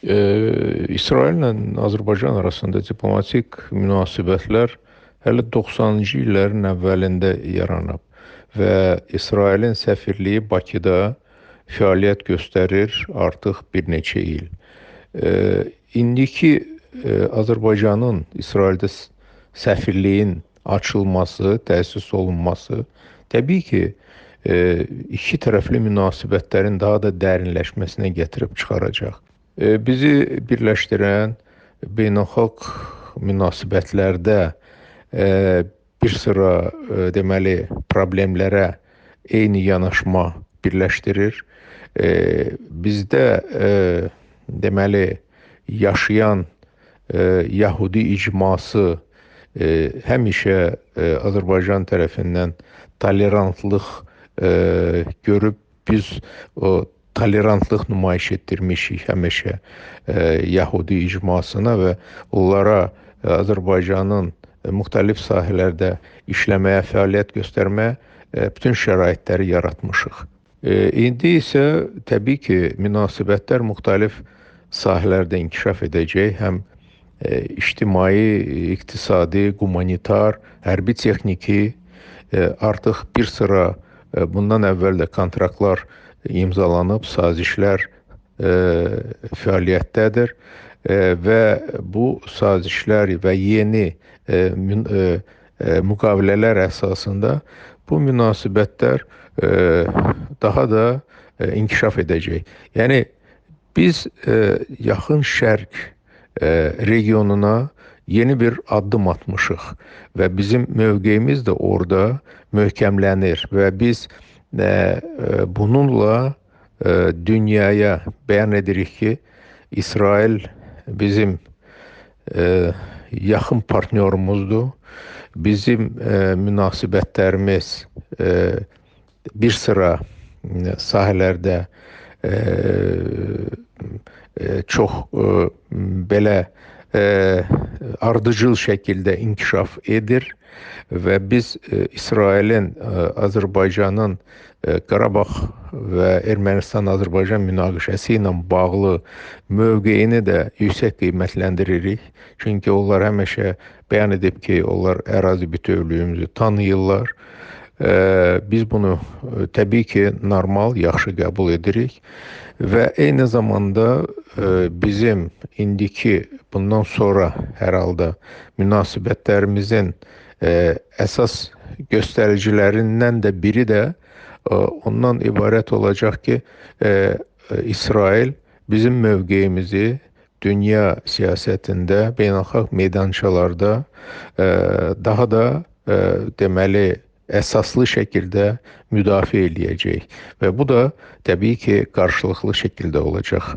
İsraillə Azərbaycan arasında diplomatik münasibətlər hələ 90-cı illərin əvvəlində yaranıb və İsrailin səfirliyi Bakıda fəaliyyət göstərir artıq bir neçə il. İndiki Azərbaycanın İsraildə səfirliyin açılması, təsis olunması təbii ki, iki tərəfli münasibətlərin daha da dərinləşməsinə gətirib çıxaracaq. Bizi birləşdirən beynəlxalq münasibətlərdə bir sıra deməli problemlərə eyni yanaşma birləşdirir. Bizdə deməli yaşayan Yəhudi icması həmişə Azərbaycan tərəfindən tolerantlıq görüb biz o tolerantlıq nümayiş etdirmişik həmişə Yəhudi icmasına və onlara Azərbaycanın müxtəlif sahələrdə işləməyə, fəaliyyət göstərməyə bütün şəraitləri yaratmışıq. İndi isə təbii ki, münasibətlər müxtəlif sahələrdə inkişaf edəcək. Həm ictimai, iqtisadi, humanitar, hərbi texniki artıq bir sıra bundan əvvəl də kontraktlar imzalanıb, sazişlər fəaliyyətdədir və bu sazişlər və yeni müqavilələr əsasında bu münasibətlər daha da inkişaf edəcək. Yəni biz Yaxın Şərq regionuna yeni bir addım atmışıq və bizim mövqeyimiz də orada möhkəmlənir və biz bununla dünyaya bəyan edirik ki, İsrail bizim yaxın partnyorumuzdur. Bizim münasibətlərimiz bir sıra sahələrdə çox belə ardıcıl şəkildə inkişaf edir və biz İsrailin Azərbaycanın Qarabağ və Ermənistan-Azərbaycan münaqişəsi ilə bağlı mövqeyini də yüksək qiymətləndiririk. Çünki onlar həmişə bəyan edib ki, onlar ərazi bütövlüyümüzü tanıyırlar. Biz bunu təbii ki, normal, yaxşı qəbul edirik və eyni zamanda bizim indiki, bundan sonra hər halda münasibətlərimizin əsas göstəricilərindən də biri də ondan ibarət olacaq ki, İsrail bizim mövqeyimizi dünya siyasətində, beynəlxalq meydançalarda daha da deməli əsaslı şəkildə müdafiə eləyəcək və bu da təbii ki, qarşılıqlı şəkildə olacaq.